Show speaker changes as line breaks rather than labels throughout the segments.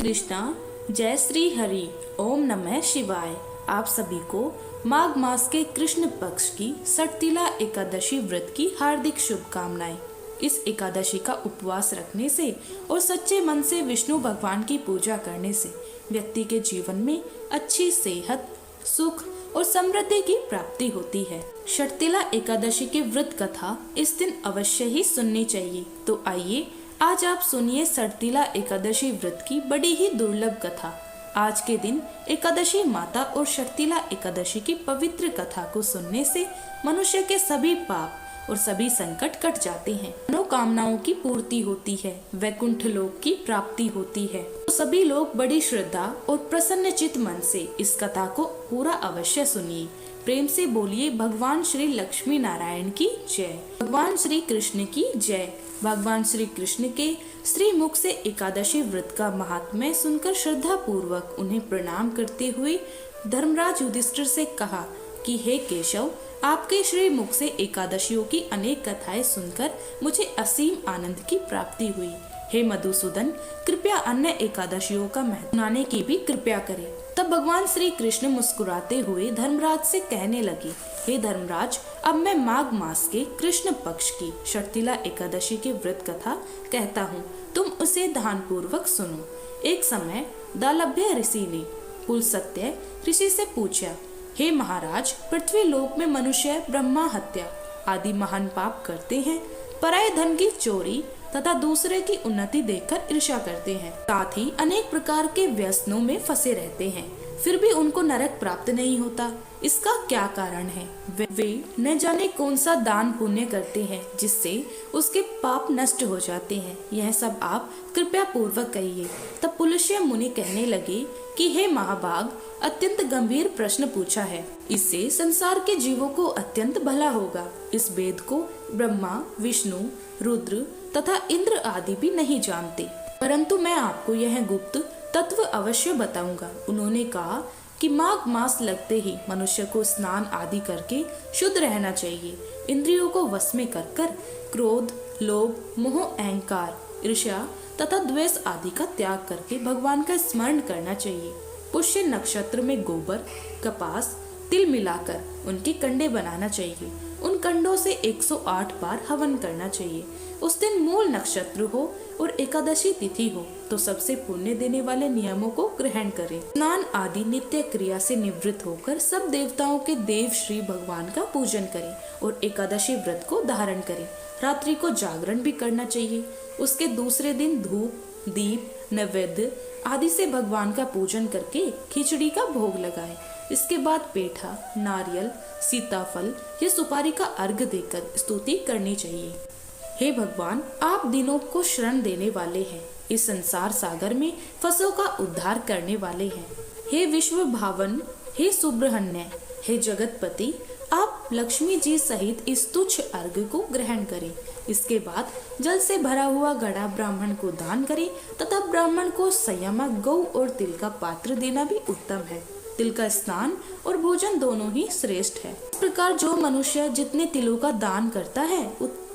कृष्णा, जय श्री हरि, ओम नमः शिवाय। आप सभी को माघ मास के कृष्ण पक्ष की सटतिला एकादशी व्रत की हार्दिक शुभकामनाएं। इस एकादशी का उपवास रखने से और सच्चे मन से विष्णु भगवान की पूजा करने से व्यक्ति के जीवन में अच्छी सेहत, सुख और समृद्धि की प्राप्ति होती है। सटतिला एकादशी की व्रत कथा इस दिन अवश्य ही सुननी चाहिए। तो आइए आज आप सुनिए सटतिला एकादशी व्रत की बड़ी ही दुर्लभ कथा। आज के दिन एकादशी माता और सटतिला एकादशी की पवित्र कथा को सुनने से मनुष्य के सभी पाप और सभी संकट कट जाते हैं, मनोकामनाओं की पूर्ति होती है, वैकुंठ लोक की प्राप्ति होती है। तो सभी लोग बड़ी श्रद्धा और प्रसन्न चित्त मन से इस कथा को पूरा अवश्य सुनिए। प्रेम से बोलिए भगवान श्री लक्ष्मी नारायण की जय, भगवान श्री कृष्ण की जय। भगवान श्री कृष्ण के श्री मुख से एकादशी व्रत का महात्म्य सुनकर श्रद्धा पूर्वक उन्हें प्रणाम करते हुए धर्मराज युधिष्ठिर से कहा कि हे केशव, आपके श्री मुख से एकादशियों की अनेक कथाएं सुनकर मुझे असीम आनंद की प्राप्ति हुई। हे मधुसूदन, कृपया अन्य एकादशियों का महत्व सुनाने की भी कृपया करें। तब भगवान श्री कृष्ण मुस्कुराते हुए धर्मराज से कहने लगे, हे धर्मराज, अब मैं माघ मास के कृष्ण पक्ष की सटतिला एकादशी की व्रत कथा कहता हूँ, तुम उसे ध्यान पूर्वक सुनो। एक समय दालभ्य ऋषि ने पुलस्त्य ऋषि से पूछा, हे महाराज, पृथ्वी लोक में मनुष्य ब्रह्मा हत्या आदि महान पाप करते हैं, पराये धन की चोरी तथा दूसरे की उन्नति देखकर ईर्ष्या करते हैं, साथ ही अनेक प्रकार के व्यसनों में फंसे रहते हैं, फिर भी उनको नरक प्राप्त नहीं होता। इसका क्या कारण है? वे न जाने कौन सा दान पुण्य करते हैं जिससे उसके पाप नष्ट हो जाते हैं। यह सब आप कृपया पूर्वक कहिए। तब पुलस्त्य मुनि कहने लगे कि हे महाभाग, अत्यंत गंभीर प्रश्न पूछा है, इससे संसार के जीवों को अत्यंत भला होगा। इस वेद को ब्रह्मा, विष्णु, रुद्र तथा इंद्र आदि भी नहीं जानते, परंतु मैं आपको यह गुप्त तत्व अवश्य बताऊंगा। उन्होंने कहा कि माघ मास लगते ही मनुष्य को स्नान आदि करके शुद्ध रहना चाहिए। इंद्रियों को वश में कर क्रोध, लोभ, मोह, अहंकार, ईर्ष्या तथा द्वेष आदि का त्याग करके भगवान का स्मरण करना चाहिए। पुष्य नक्षत्र में गोबर, कपास, तिल मिलाकर उनके कंडे बनाना चाहिए। उन कंडों से 108 बार हवन करना चाहिए। उस दिन मूल नक्षत्र हो और एकादशी तिथि हो तो सबसे पुण्य देने वाले नियमों को ग्रहण करें। स्नान आदि नित्य क्रिया से निवृत्त होकर सब देवताओं के देव श्री भगवान का पूजन करें और एकादशी व्रत को धारण करें। रात्रि को जागरण भी करना चाहिए। उसके दूसरे दिन धूप, दीप, नैवेद्य आदि से भगवान का पूजन करके खिचड़ी का भोग लगाएं। इसके बाद पेठा, नारियल, सीताफल या सुपारी का अर्घ देकर स्तुति करनी चाहिए। हे भगवान, आप दिनों को शरण देने वाले हैं, इस संसार सागर में फंसों का उद्धार करने वाले हैं। हे विश्व भावन, हे सुब्रह्मण्य, हे जगतपति, आप लक्ष्मी जी सहित इस तुच्छ अर्घ को ग्रहण करें। इसके बाद जल से भरा हुआ घड़ा ब्राह्मण को दान करें तथा ब्राह्मण को संयमा, गौ और तिल का पात्र देना भी उत्तम है। तिल का स्नान और भोजन दोनों ही श्रेष्ठ है। इस प्रकार जो मनुष्य जितने तिलों का दान करता है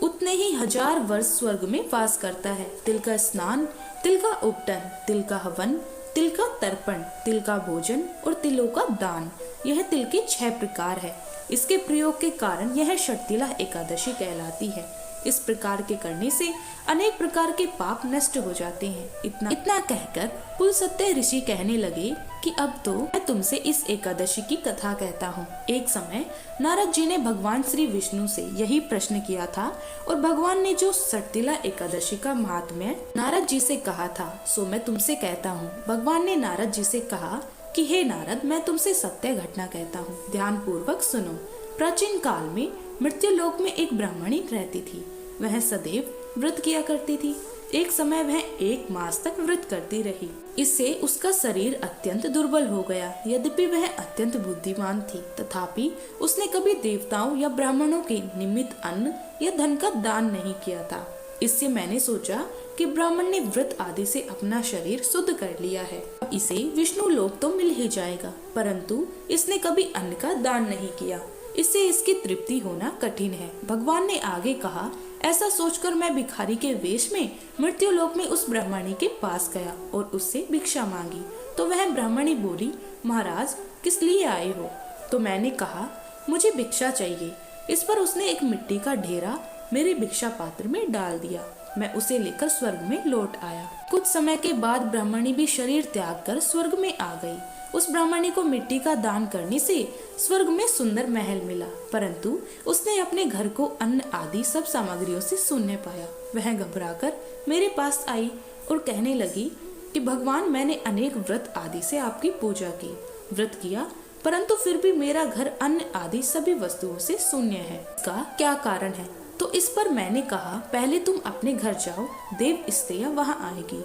उतने ही 1000 वर्ष स्वर्ग में वास करता है। तिल का स्नान, तिल का उपटन, तिल का हवन, तिल का तर्पण, तिल का भोजन और तिलों का दान, यह तिल के 6 प्रकार है। इसके प्रयोग के कारण यह सटतिला एकादशी कहलाती है। इस प्रकार के करने से अनेक प्रकार के पाप नष्ट हो जाते हैं। इतना कहकर पुलस्त्य ऋषि कहने लगे कि अब तो मैं तुमसे इस एकादशी की कथा कहता हूँ। एक समय नारद जी ने भगवान श्री विष्णु से यही प्रश्न किया था और भगवान ने जो सटतिला एकादशी का महात्म्य नारद जी से कहा था सो मैं तुमसे कहता हूँ। भगवान ने नारद जी से कहा कि हे नारद, मैं तुमसे सत्य घटना कहता हूँ, ध्यान पूर्वक सुनो। प्राचीन काल में मृत्यु लोक में एक ब्राह्मणी रहती थी। वह सदैव व्रत किया करती थी। एक समय वह 1 मास तक व्रत करती रही। इससे उसका शरीर अत्यंत दुर्बल हो गया। यद्यपि वह अत्यंत बुद्धिमान थी, तथापि उसने कभी देवताओं या ब्राह्मणों के निमित्त अन्न या धन का दान नहीं किया था। इससे मैंने सोचा कि ब्राह्मण ने व्रत आदि से अपना शरीर शुद्ध कर लिया है, अब इसे विष्णु लोक तो मिल ही जाएगा, परंतु इसने कभी अन्न का दान नहीं किया। इससे इसकी तृप्ति होना कठिन है। भगवान ने आगे कहा, ऐसा सोचकर मैं भिखारी के वेश में मृत्युलोक में उस ब्राह्मणी के पास गया और उससे भिक्षा मांगी। तो वह ब्राह्मणी बोली, महाराज किस लिए आए हो? तो मैंने कहा, मुझे भिक्षा चाहिए। इस पर उसने एक मिट्टी का ढेरा मेरे भिक्षा पात्र में डाल दिया। मैं उसे लेकर स्वर्ग में लौट आया। कुछ समय के बाद ब्राह्मणी भी शरीर त्याग कर स्वर्ग में आ गई। उस ब्राह्मणी को मिट्टी का दान करने से स्वर्ग में सुंदर महल मिला, परंतु उसने अपने घर को अन्न आदि सब सामग्रियों से शून्य पाया। वह घबराकर मेरे पास आई और कहने लगी कि भगवान, मैंने अनेक व्रत आदि से आपकी पूजा की, व्रत किया, परंतु फिर भी मेरा घर अन्न आदि सभी वस्तुओं से शून्य है। इसका क्या कारण है? तो इस पर मैंने कहा, पहले तुम अपने घर जाओ, देव स्त्रियां वहां आएगी।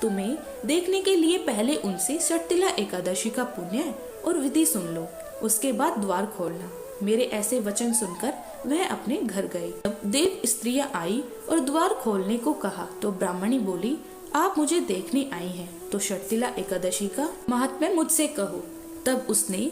तुम्हें देखने के लिए पहले उनसे षटतिला एकादशी का पुण्य और विधि सुन लो, उसके बाद द्वार खोलना। मेरे ऐसे वचन सुनकर वह अपने घर गई। तब देव स्त्रियां आई और द्वार खोलने को कहा तो ब्राह्मणी बोली, आप मुझे देखने आई हैं, तो षटतिला एकादशी का महात्म्य मुझसे कहो। तब उसने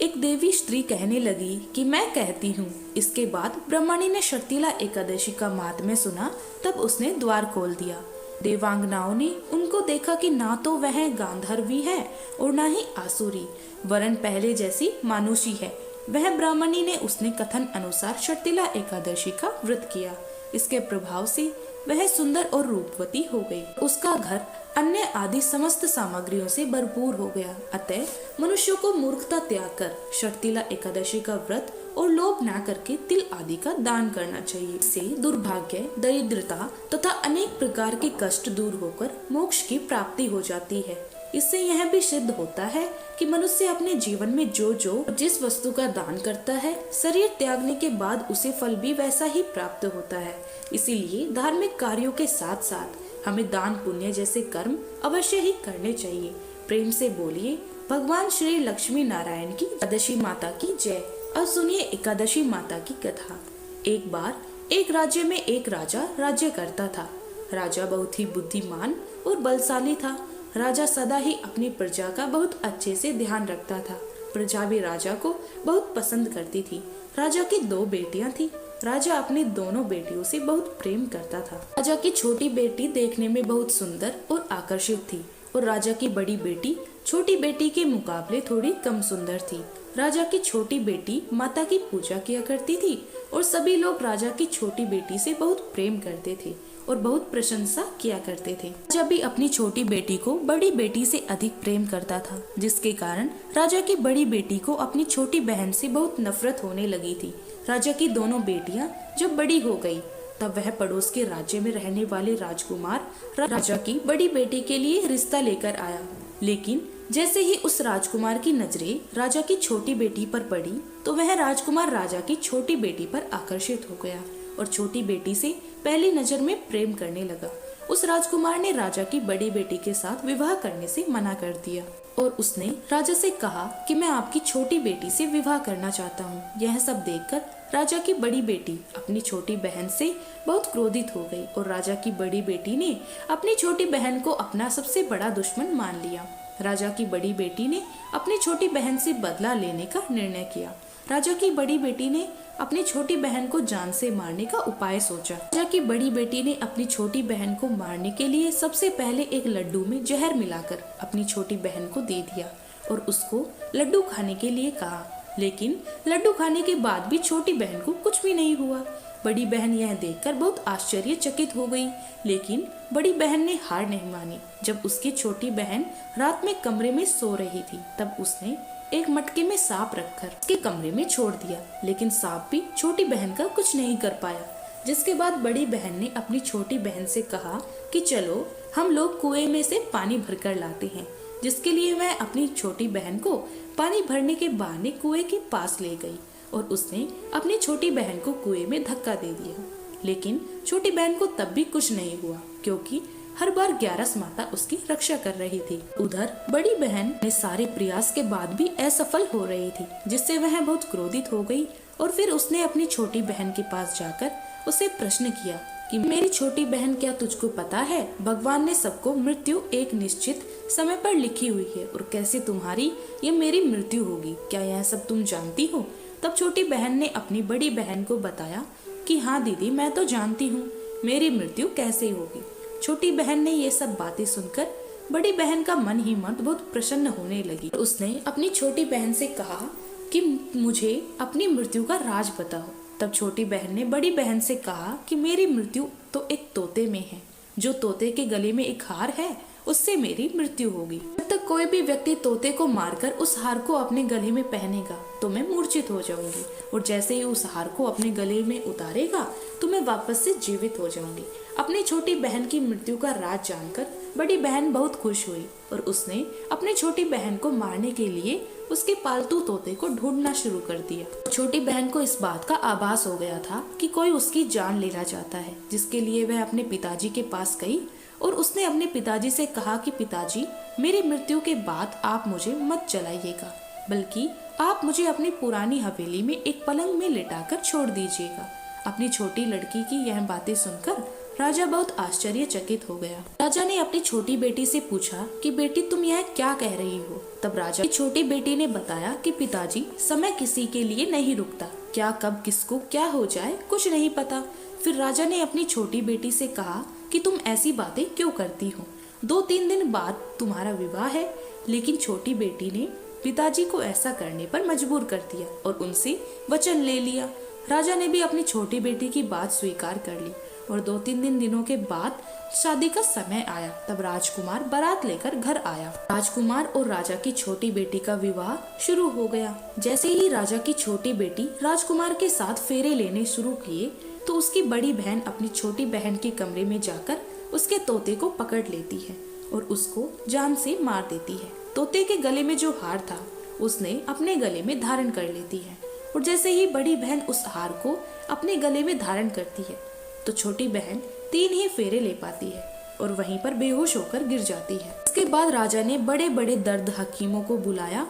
एक देवी स्त्री कहने लगी कि मैं कहती हूँ। इसके बाद ब्राह्मणी ने षटतिला एकादशी का महात्म्य सुना। तब उसने द्वार खोल दिया। देवांगनाओं ने उनको देखा कि ना तो वह गांधर्वी है और ना ही आसुरी, वरन पहले जैसी मानुषी है। वह ब्राह्मणी ने उसने कथन अनुसार षटतिला एकादशी का व्रत किया। इसके प्रभाव से वह सुंदर और रूपवती हो गई। उसका घर अन्य आदि समस्त सामग्रियों से भरपूर हो गया। अतः मनुष्यों को मूर्खता त्याग कर षटतिला एकादशी का व्रत और लोभ न करके तिल आदि का दान करना चाहिए। इससे दुर्भाग्य, दरिद्रता तथा अनेक प्रकार के कष्ट दूर होकर मोक्ष की प्राप्ति हो जाती है। इससे यह भी सिद्ध होता है कि मनुष्य अपने जीवन में जो जिस वस्तु का दान करता है, शरीर त्यागने के बाद उसे फल भी वैसा ही प्राप्त होता है। इसीलिए धार्मिक कार्यों के साथ साथ हमें दान पुण्य जैसे कर्म अवश्य ही करने चाहिए। प्रेम से बोलिए, भगवान श्री लक्ष्मी नारायण की एकादशी माता की जय। अब सुनिए एकादशी माता की कथा। एक बार एक राज्य में एक राजा राज्य करता था। राजा बहुत ही बुद्धिमान और बलशाली था। राजा सदा ही अपनी प्रजा का बहुत अच्छे से ध्यान रखता था। प्रजा भी राजा को बहुत पसंद करती थी। राजा की 2 बेटियां थी। राजा अपनी दोनों बेटियों से बहुत प्रेम करता था। राजा की छोटी बेटी देखने में बहुत सुंदर और आकर्षित थी और राजा की बड़ी बेटी छोटी बेटी के मुकाबले थोड़ी कम सुंदर थी। राजा की छोटी बेटी माता की पूजा किया करती थी और सभी लोग राजा की छोटी बेटी से बहुत प्रेम करते थे और बहुत प्रशंसा किया करते थे। राजा भी अपनी छोटी बेटी को बड़ी बेटी से अधिक प्रेम करता था, जिसके कारण राजा की बड़ी बेटी को अपनी छोटी बहन से बहुत नफरत होने लगी थी। राजा की दोनों बेटियां जब बड़ी हो गई, तब वह पड़ोस के राज्य में रहने वाले राजकुमार राजा की बड़ी बेटी के लिए रिश्ता लेकर आया। लेकिन जैसे ही उस राजकुमार की नजरें राजा की छोटी बेटी पर पड़ी, तो वह राजकुमार राजा की छोटी बेटी पर आकर्षित हो गया और छोटी बेटी से पहली नजर में प्रेम करने लगा। उस राजकुमार ने राजा की बड़ी बेटी के साथ विवाह करने से मना कर दिया और उसने राजा से कहा कि मैं आपकी छोटी बेटी से विवाह करना चाहता हूँ। यह सब देखकर राजा की बड़ी बेटी अपनी छोटी बहन से बहुत क्रोधित हो गई और राजा की बड़ी बेटी ने अपनी छोटी बहन को अपना सबसे बड़ा दुश्मन मान लिया। राजा की बड़ी बेटी ने अपनी छोटी बहन से बदला लेने का निर्णय किया। राजा की बड़ी बेटी ने अपनी छोटी बहन को जान से मारने का उपाय सोचा। राजा की बड़ी बेटी ने अपनी छोटी बहन को मारने के लिए सबसे पहले एक लड्डू में जहर मिलाकर अपनी छोटी बहन को दे दिया और उसको लड्डू खाने के लिए कहा। लेकिन लड्डू खाने के बाद भी छोटी बहन को कुछ भी नहीं हुआ। बड़ी बहन यह देखकर बहुत आश्चर्यचकित हो गई, लेकिन बड़ी बहन ने हार नहीं मानी। जब उसकी छोटी बहन रात में कमरे में सो रही थी, तब उसने एक मटके में सांप रखकर उसके कमरे में छोड़ दिया, लेकिन सांप भी छोटी बहन का कुछ नहीं कर पाया। जिसके बाद बड़ी बहन ने अपनी छोटी बहन से कहा कि चलो हम लोग कुएं में से पानी भरकर लाते हैं, जिसके लिए वह अपनी छोटी बहन को पानी भरने के बहाने कुएं के पास ले गई और उसने अपनी छोटी बहन को कुएं में धक्का दे दिया। लेकिन छोटी बहन को तब भी कुछ नहीं हुआ, क्योंकि हर बार 11 माता उसकी रक्षा कर रही थी। उधर बड़ी बहन ने सारे प्रयास के बाद भी असफल हो रही थी, जिससे वह बहुत क्रोधित हो गई और फिर उसने अपनी छोटी बहन के पास जाकर उसे प्रश्न किया कि मेरी छोटी बहन, क्या तुझको पता है भगवान ने सबको मृत्यु एक निश्चित समय पर लिखी हुई है और कैसे तुम्हारी ये मेरी मृत्यु होगी, क्या यह सब तुम जानती हो? तब छोटी बहन ने अपनी बड़ी बहन को बताया कि हाँ दीदी, मैं तो जानती हूँ मेरी मृत्यु कैसे होगी। छोटी बहन ने ये सब बातें सुनकर बड़ी बहन का मन ही मन बहुत प्रसन्न होने लगी। उसने अपनी छोटी बहन से कहा कि मुझे अपनी मृत्यु का राज बताओ। तब छोटी बहन ने बड़ी बहन से कहा कि मेरी मृत्यु तो एक तोते में है, जो तोते के गले में एक हार है, उससे मेरी मृत्यु होगी। जब तक कोई भी व्यक्ति तोते को मारकर उस हार को अपने गले में पहनेगा तो मैं मूर्छित हो जाऊंगी, और जैसे ही उस हार को अपने गले में उतारेगा तो मैं वापस से जीवित हो जाऊंगी। अपनी छोटी बहन की मृत्यु का राज जानकर बड़ी बहन बहुत खुश हुई और उसने अपनी छोटी बहन को मारने के लिए उसके पालतू तोते को ढूंढना शुरू कर दिया। छोटी बहन को इस बात का आभास हो गया था कि कोई उसकी जान लेना चाहता है, जिसके लिए वह अपने पिताजी के पास गई और उसने अपने पिताजी से कहा कि पिताजी, मेरी मृत्यु के बाद आप मुझे मत जलाइएगा, बल्कि आप मुझे अपनी पुरानी हवेली में एक पलंग में लिटाकर छोड़ दीजिएगा। अपनी छोटी लड़की की यह बातें सुनकर राजा बहुत आश्चर्यचकित हो गया। राजा ने अपनी छोटी बेटी से पूछा कि बेटी, तुम यह क्या कह रही हो? तब राजा की छोटी बेटी ने बताया कि पिताजी, समय किसी के लिए नहीं रुकता, क्या कब किसको क्या हो जाए कुछ नहीं पता। फिर राजा ने अपनी छोटी बेटी से कहा कि तुम ऐसी बातें क्यों करती हो? 2-3 दिन बाद तुम्हारा विवाह है। लेकिन छोटी बेटी ने पिताजी को ऐसा करने पर मजबूर कर दिया और उनसे वचन ले लिया। राजा ने भी अपनी छोटी बेटी की बात स्वीकार कर ली और 2-3 दिनों के बाद शादी का समय आया। तब राजकुमार बारात लेकर घर आया। राजकुमार और राजा की छोटी बेटी का विवाह शुरू हो गया। जैसे ही राजा की छोटी बेटी राजकुमार के साथ फेरे लेने शुरू किए तो उसकी बड़ी बहन अपनी छोटी बहन के कमरे में जाकर उसके तोते को पकड़ लेती है और उसको जान से मार देती है। तोते के गले में जो हार था उसने अपने गले में धारण कर लेती है और जैसे ही बड़ी बहन उस हार को अपने गले में धारण करती है तो छोटी बहन 3 ही फेरे ले पाती है और वहीं पर बेहोश होकर गिर जाती है। इसके बाद राजा ने बड़े बड़े दर्द हकीमों को बुलाया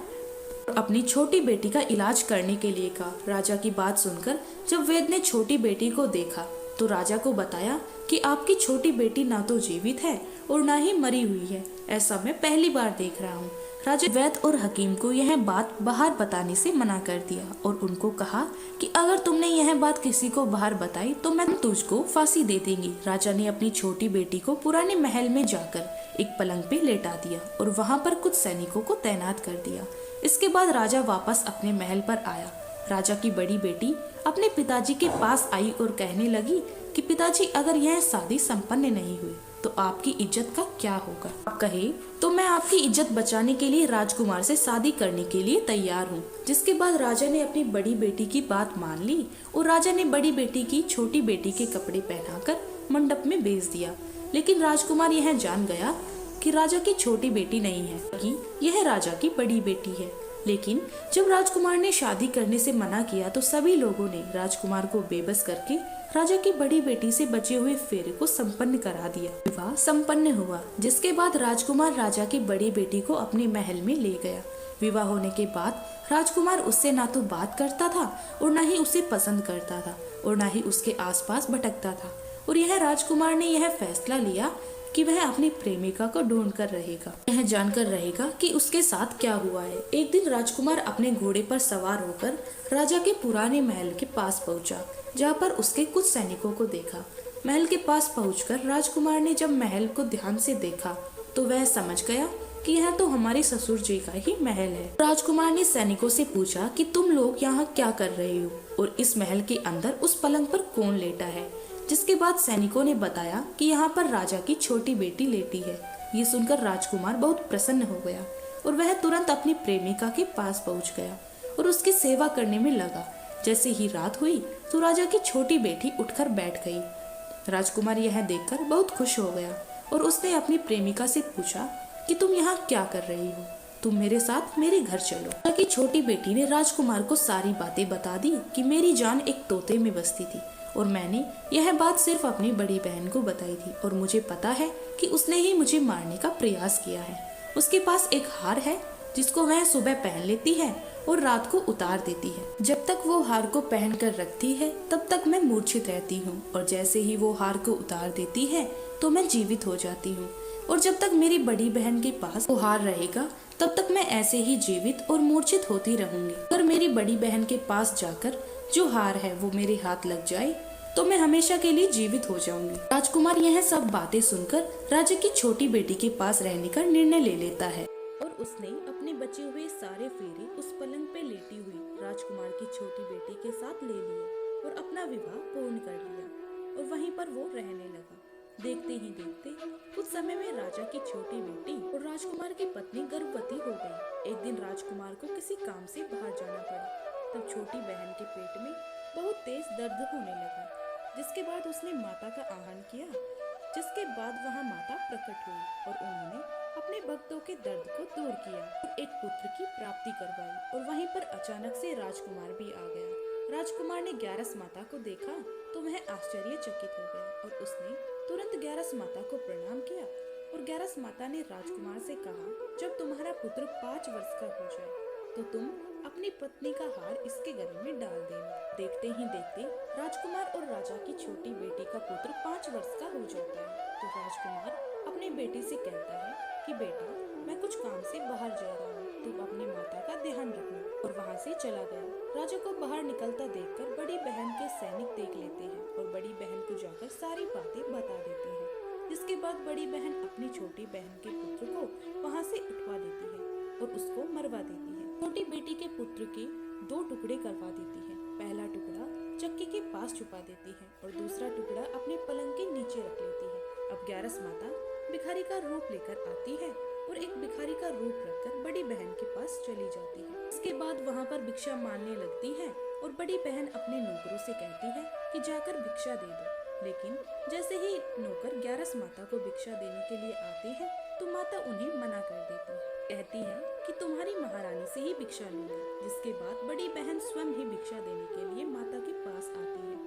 और अपनी छोटी बेटी का इलाज करने के लिए कहा। राजा की बात सुनकर जब वैद्य ने छोटी बेटी को देखा तो राजा को बताया कि आपकी छोटी बेटी ना तो जीवित है और ना ही मरी हुई है, ऐसा मैं पहली बार देख रहा हूँ। राजा वैद्य और हकीम को यह बात बाहर बताने से मना कर दिया और उनको कहा कि अगर तुमने यह बात किसी को बाहर बताई तो मैं तुझको फांसी दे देंगी। राजा ने अपनी छोटी बेटी को पुराने महल में जाकर एक पलंग पे लेटा दिया और वहाँ पर कुछ सैनिकों को तैनात कर दिया। इसके बाद राजा वापस अपने महल पर आया। राजा की बड़ी बेटी अपने पिताजी के पास आई और कहने लगी कि पिताजी, अगर यह शादी संपन्न नहीं हुई तो आपकी इज्जत का क्या होगा? आप कहे तो मैं आपकी इज्जत बचाने के लिए राजकुमार से शादी करने के लिए तैयार हूँ। जिसके बाद राजा ने अपनी बड़ी बेटी की बात मान ली और राजा ने बड़ी बेटी की छोटी बेटी के कपड़े पहनाकर मंडप में भेज दिया। लेकिन राजकुमार यह जान गया कि राजा की छोटी बेटी नहीं है, कि यह राजा की बड़ी बेटी है। लेकिन जब राजकुमार ने शादी करने से मना किया तो सभी लोगों ने राजकुमार को बेबस करके राजा की बड़ी बेटी से बचे हुए फेरे को संपन्न करा दिया। विवाह संपन्न हुआ, जिसके बाद राजकुमार राजा की बड़ी बेटी को अपने महल में ले गया। विवाह होने के बाद राजकुमार उससे ना तो बात करता था और ना ही उसे पसंद करता था और ना ही उसके आसपास भटकता था। और यह राजकुमार ने यह फैसला लिया कि वह अपनी प्रेमिका को ढूंढ कर रहेगा, यह जानकर रहेगा कि उसके साथ क्या हुआ है। एक दिन राजकुमार अपने घोड़े पर सवार होकर राजा के पुराने महल के पास पहुंचा, जहां पर उसके कुछ सैनिकों को देखा। महल के पास पहुंचकर राजकुमार ने जब महल को ध्यान से देखा तो वह समझ गया कि यह तो हमारे ससुर जी का ही महल है। राजकुमार ने सैनिकों से पूछा कि तुम लोग यहाँ क्या कर रहे हो और इस महल के अंदर उस पलंग पर कौन लेटा है? जिसके बाद सैनिकों ने बताया कि यहाँ पर राजा की छोटी बेटी लेटी है। ये सुनकर राजकुमार बहुत प्रसन्न हो गया और वह तुरंत अपनी प्रेमिका के पास पहुँच गया और उसकी सेवा करने में लगा। जैसे ही रात हुई तो राजा की छोटी बेटी उठकर बैठ गई। राजकुमार यह देखकर बहुत खुश हो गया और उसने अपनी प्रेमिका से पूछा कि तुम यहाँ क्या कर रही हो? तुम मेरे साथ मेरे घर चलो। राजा की छोटी बेटी ने राजकुमार को सारी बातें बता दी कि मेरी जान एक तोते में बसती थी और मैंने यह बात सिर्फ अपनी बड़ी बहन को बताई थी और मुझे पता है कि उसने ही मुझे मारने का प्रयास किया है। उसके पास एक हार है जिसको वह सुबह पहन लेती है और रात को उतार देती है। जब तक वो हार को पहन कर रखती है तब तक मैं मूर्छित रहती हूँ और जैसे ही वो हार को उतार देती है तो मैं जीवित हो जाती हूँ। और जब तक मेरी बड़ी बहन के पास वो हार रहेगा तब तक मैं ऐसे ही जीवित और मूर्छित होती रहूंगी। अगर मेरी बड़ी बहन के पास जाकर जो हार है वो मेरे हाथ लग जाए तो मैं हमेशा के लिए जीवित हो जाऊंगी। राजकुमार यह सब बातें सुनकर राजा की छोटी बेटी के पास रहने का निर्णय ले लेता है और उसने अपने बचे हुए सारे फेरे उस पलंग पे लेटी हुई राजकुमार की छोटी बेटी के साथ ले लिए और अपना विवाह पूर्ण कर लिया और वहीं पर वो रहने लगा। देखते ही देखते कुछ समय में राजा की छोटी बेटी और राजकुमार की पत्नी गर्भवती हो गई। एक दिन राजकुमार को किसी काम से बाहर जाना पड़ा। तब छोटी बहन के पेट में बहुत तेज दर्द होने लगा, जिसके बाद उसने माता का आह्वान किया, जिसके बाद वहां माता प्रकट हुई और उन्होंने अपने भक्तों के दर्द को दूर किया और एक पुत्र की प्राप्ति करवाई। और वहीं पर अचानक से राजकुमार भी आ गया। राजकुमार ने ग्यारस माता को देखा तो वह आश्चर्यचकित हो गया और उसने तुरंत ग्यारस माता को प्रणाम किया और ग्यारस माता ने राजकुमार से कहा, जब तुम्हारा पुत्र 5 वर्ष का हो जाए तो तुम अपनी पत्नी का हार इसके गले में डाल देना। देखते ही देखते राजकुमार और राजा की छोटी बेटी का पुत्र 5 वर्ष का हो जाता है। तो राजकुमार अपनी बेटी से कहता है कि बेटा, मैं कुछ काम से बाहर जा रहा हूँ, तुम अपनी माता का ध्यान रखना। और वहाँ से चला गया। राजा को बाहर निकलता देखकर बड़ी बहन के सैनिक देख लेते हैं और बड़ी बहन को जाकर सारी बातें बता देते हैं, जिसके बाद बड़ी बहन अपनी छोटी बहन के पुत्र को वहाँ से उठवा देती है और उसको मरवा देती है। छोटी बेटी के पुत्र के 2 टुकड़े करवा देती है। पहला टुकड़ा चक्की के पास छुपा देती है और दूसरा टुकड़ा अपने पलंग के नीचे रख लेती है। अब ग्यारस माता भिखारी का रूप लेकर आती है और एक भिखारी का रूप रखकर बड़ी बहन के पास चली जाती है। इसके बाद वहाँ पर भिक्षा मांगने लगती है और बड़ी बहन अपने नौकरों से कहती है कि जाकर भिक्षा दे दो। लेकिन जैसे ही नौकर ग्यारस माता को भिक्षा देने के लिए आते हैं तो माता उन्हें मना कर देती है। कहती है कि तुम्हारी महारानी से ही भिक्षा लूंगी। जिसके बाद बड़ी बहन स्वयं ही भिक्षा देने के लिए माता के पास आती है।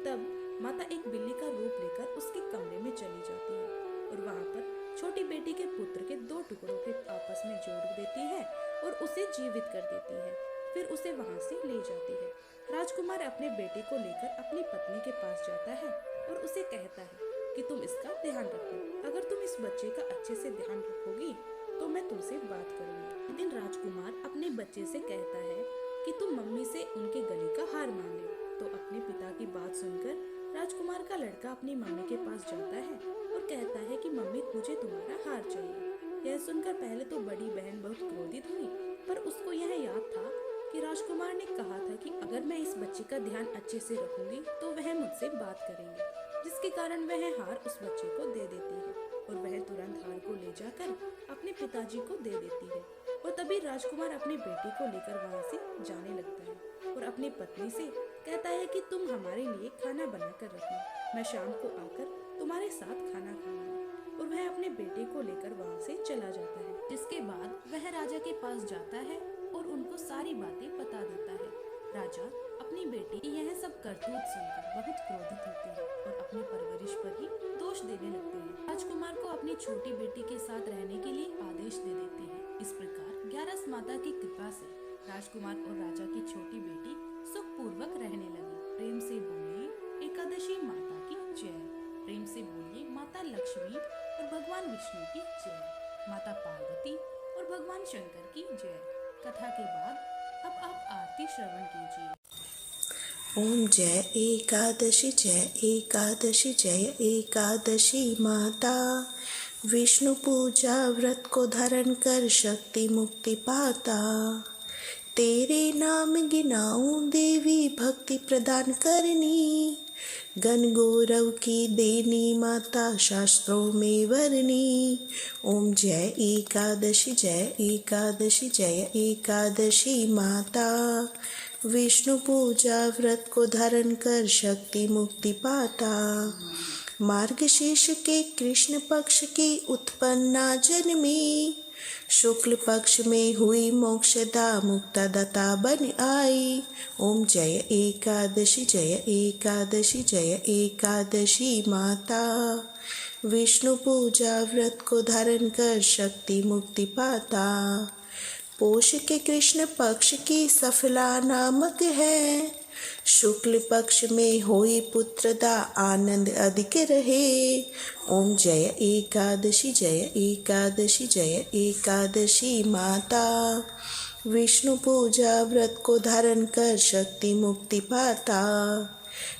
तब माता एक बिल्ली का रूप लेकर उसके कमरे में चली जाती है और वहाँ पर छोटी बेटी के पुत्र के 2 टुकड़ों के आपस में जोड़ देती है और उसे जीवित कर देती है। फिर उसे वहाँ से ले जाती है। राजकुमार अपने बेटे को लेकर अपनी पत्नी के पास जाता है और उसे कहता है कि तुम इसका ध्यान रखो। अगर तुम इस बच्चे का अच्छे से ध्यान रखोगी तो मैं तुमसे बात करूंगी। एक दिन राजकुमार अपने बच्चे से कहता है कि तुम मम्मी से उनके गले का हार मांग लो। तो अपने पिता की बात सुनकर राजकुमार का लड़का अपनी मम्मी के पास जाता है और कहता है कि मम्मी, मुझे तुम्हारा हार चाहिए। यह सुनकर पहले तो बड़ी बहन बहुत क्रोधित हुई, पर उसको यह याद था कि राजकुमार ने कहा था कि अगर मैं इस बच्चे का ध्यान अच्छे से रखूंगी तो वह मुझसे बात करेंगे, जिसके कारण वह हार उस बच्चे को दे देती है और वह तुरंत हार को ले जाकर अपने पिताजी को दे देती है। और तभी राजकुमार अपने बेटे को लेकर वहाँ से जाने लगता है और अपनी पत्नी से कहता है कि तुम हमारे लिए खाना बना कर रखना, मैं शाम को आकर तुम्हारे साथ खाना खाऊंगा। और वह अपने बेटे को लेकर वहाँ से चला जाता है। जिसके बाद वह राजा के पास जाता है और उनको सारी बातें बता देता है। राजा अपनी बेटी की यह सब करतूत सुनकर बहुत क्रोधित होते हैं और अपनी परवरिश पर ही दोष देने लगते हैं। राजकुमार को अपनी छोटी बेटी के साथ रहने के लिए आदेश दे देते हैं। इस प्रकार ग्यारस माता की कृपा से राजकुमार और राजा की छोटी बेटी सुखपूर्वक रहने लगी। प्रेम से बोलिए एकादशी माता की जय। प्रेम से बोलिए माता लक्ष्मी और भगवान विष्णु की जय, माता पार्वती और भगवान शंकर की जय। कथा के बाद अब आप आरती श्रवण कीजिए।
ओम जय एकादशी, जय एकादशी, जय एकादशी माता। विष्णु पूजा व्रत को धारण कर शक्ति मुक्ति पाता। तेरे नाम गिनाऊं देवी भक्ति प्रदान करनी। गण गौरव की देनी माता शास्त्रों में वर्णी। ओम जय एकादशी, जय एकादशी, जय एकादशी माता। विष्णु पूजा व्रत को धारण कर शक्ति मुक्ति पाता। मार्गशीर्ष के कृष्ण पक्ष की उत्पन्ना जन्मी। शुक्ल पक्ष में हुई मोक्षदा मुक्तदाता बन आई। ओम जय एकादशी, जय एकादशी, जय एकादशी माता। विष्णु पूजा व्रत को धारण कर शक्ति मुक्ति पाता। पोष के कृष्ण पक्ष की सफला नामक है। शुक्ल पक्ष में होई पुत्रदा आनंद अधिक रहे। ओम जय एकादशी, जय एकादशी, जय एकादशी माता। विष्णु पूजा व्रत को धारण कर शक्ति मुक्ति पाता।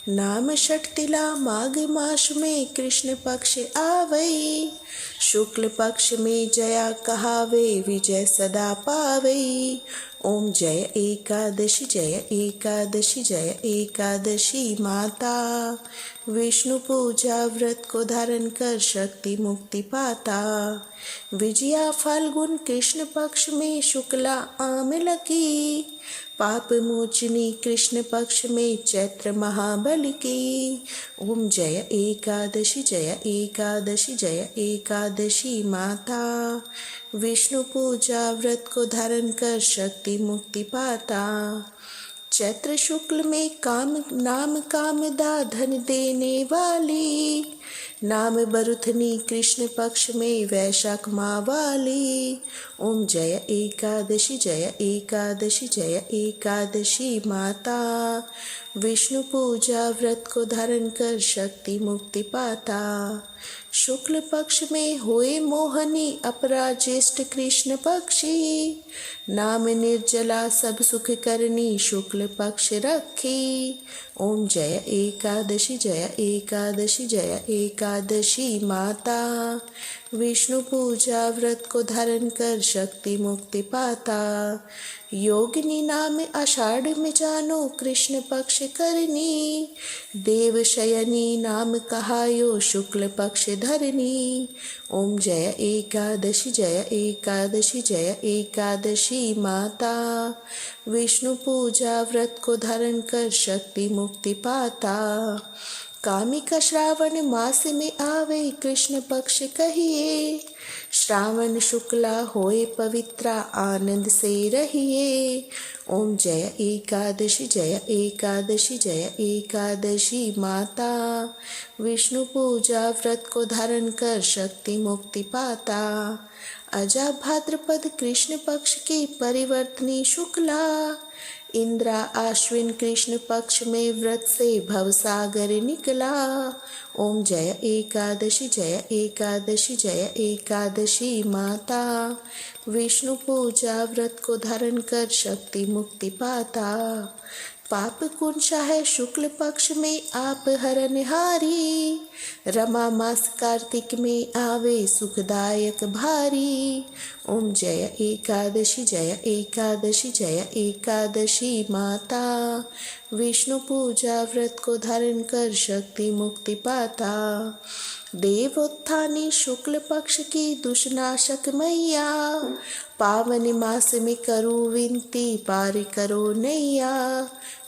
नाम षटतिला माघ मास में कृष्ण पक्ष आवई, शुक्ल पक्ष में जया कहावे विजय सदा पावई। ओम जय एकादशी जय एकादशी जय एकादशी माता, विष्णु पूजा व्रत को धारण कर शक्ति मुक्ति पाता। विजया फाल्गुन कृष्ण पक्ष में शुक्ला आमिल की, पाप मोचनी कृष्ण पक्ष में चैत्र महाबल की। ओम जय एकादशी जय एकादशी जय एकादशी माता, विष्णु पूजा व्रत को धारण कर शक्ति मुक्ति पाता। चैत्र शुक्ल में काम नाम कामदा धन देने वाली, नाम बरुथनी कृष्ण पक्ष में वैशाख माह वाली। ओम जय एकादशी जय एकादशी जय एकादशी माता, विष्णु पूजा व्रत को धारण कर शक्ति मुक्ति पाता। शुक्ल पक्ष में होए मोहनी अपरा ज्येष्ठ कृष्ण पक्षी, नाम निर्जला सब सुख करनी शुक्ल पक्ष रखी। ओम जय एकादशी जय एकादशी जय एकादशी माता, विष्णु पूजा व्रत को धारण कर शक्ति मुक्ति पाता। योगिनी नाम आषाढ़ में जानो कृष्ण पक्ष करनी, देव शयनी नाम कहायो शुक्ल पक्ष धरनी। ओम जय एकादशी जय एकादशी जय एकादशी माता, विष्णु पूजा व्रत को धारण कर शक्ति मुक्ति पाता। कामिका श्रावण मास में आवे कृष्ण पक्ष कहिए, श्रावण शुक्ला होए पवित्रा आनंद से रहिए। ओम जय एकादशी जय एकादशी जय एकादशी माता, विष्णु पूजा व्रत को धारण कर शक्ति मुक्ति पाता। अजा भाद्रपद कृष्ण पक्ष की परिवर्तनी शुक्ला, इंद्रा आश्विन कृष्ण पक्ष में व्रत से भवसागर निकला। ओम जय एकादशी जय एकादशी जय एकादशी माता, विष्णु पूजा व्रत को धारण कर शक्ति मुक्ति पाता। पाप कुंशा है शुक्ल पक्ष में आप हरनहारी, रमा मास कार्तिक में आवे सुखदायक भारी। ओम जय एकादशी जय एकादशी जय एकादशी माता, विष्णु पूजा व्रत को धारण कर शक्ति मुक्ति पाता। देवोत्थानी शुक्ल पक्ष की दुष्नाशक मैया, पावन मास में करो विनती पार करो नैया।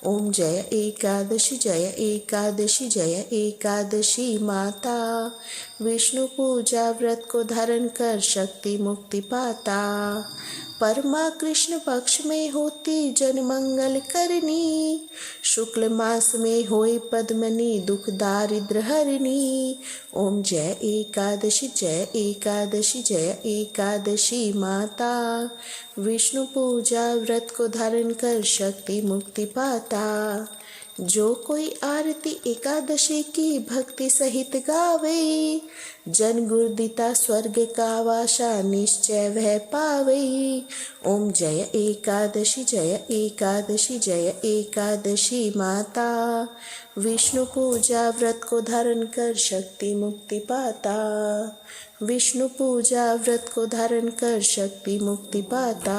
ओम जय एकादशी जय एकादशी जय एकादशी माता, विष्णु पूजा व्रत को धारण कर शक्ति मुक्ति पाता। परमा कृष्ण पक्ष में होती जन मंगल करनी, शुक्ल मास में होए पद्मनी दुख दारिद्र हरनी। ओम जय एकादशी जय एकादशी जय एकादशी माता, विष्णु पूजा व्रत को धारण कर शक्ति मुक्ति पाता। जो कोई आरती एकादशी की भक्ति सहित गावे, जन गुरुदिता स्वर्ग का वासा निश्चय वह पावे। ओम जय एकादशी जय एकादशी जय एकादशी माता, विष्णु पूजा व्रत को धारण कर शक्ति मुक्ति पाता। विष्णु पूजा व्रत को धारण कर शक्ति मुक्ति पाता।